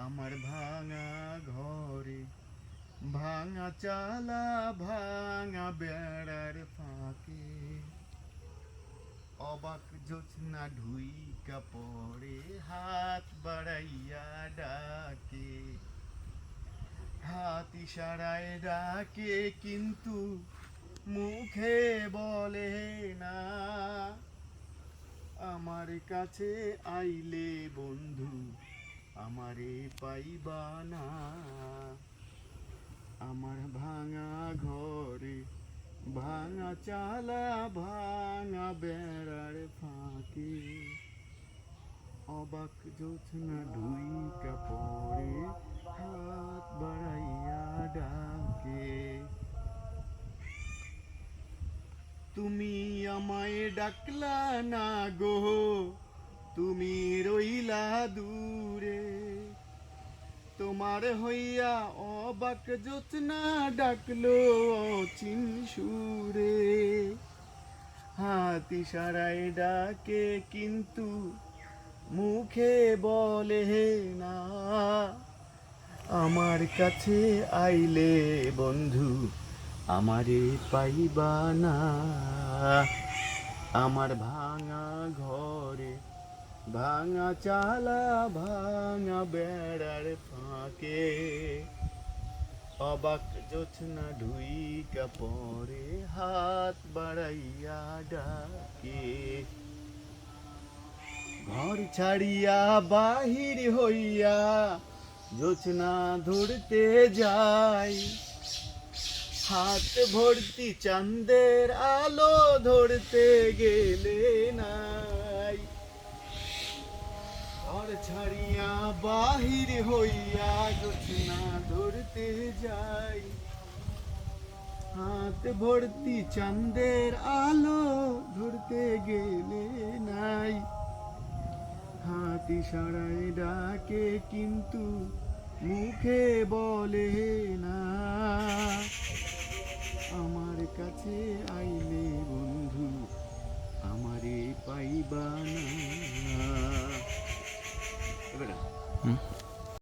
আমার ভাঙা ঘরে ভাঙা চালা ভাঙা বেড়ার ফাঁকে অবাক জোছনা ঢুইকা পড়ে হাত বাড়াইয়া ডাকে, হাত ইশারায় ডাকে কিন্তু মুখে বলে না। আমার কাছে আইলে বন্ধু আমারে পাইবা না। আমার ভাঙা ঘরে ভাঙা চালা ভাঙা বেড়ার ফাঁকে অবাক জোছনা ঢুইকা পড়ে হাত বাড়াইয়া ডাকে। তুমি আমায় ডাকলা না গো, তুমি রইলা দূরে। তোমার হইয়া অবাক জোছনা ডাকলো অচিন সুরে। হাত ইশারায় ডাকে কিন্তু মুখে বলে না। আমার কাছে আইলে বন্ধু আমারে পাইবা না। আমার ভাঙা ঘরে ভাঙা চালা ভাঙা বেড়ার ফাঁকে অবাক জোছনা ঢুইকা পরে হাত বাড়াইয়া ডাকে। ঘর ছাড়িয়া বাহির হইয়া জোছনা ধরতে যাই, হাত ভর্তি চাঁদের আলো ধরতে গেলে নাই। ঘর ছাড়িয়া বাহির হইয়া জোছনা ধরতে যাই, হাত ভর্তি চাঁদের আলো ধরতে গেলে নাই। হাত ইশারায় ডাকে কিন্তু মুখে বলে না। আমার কাছে আইলে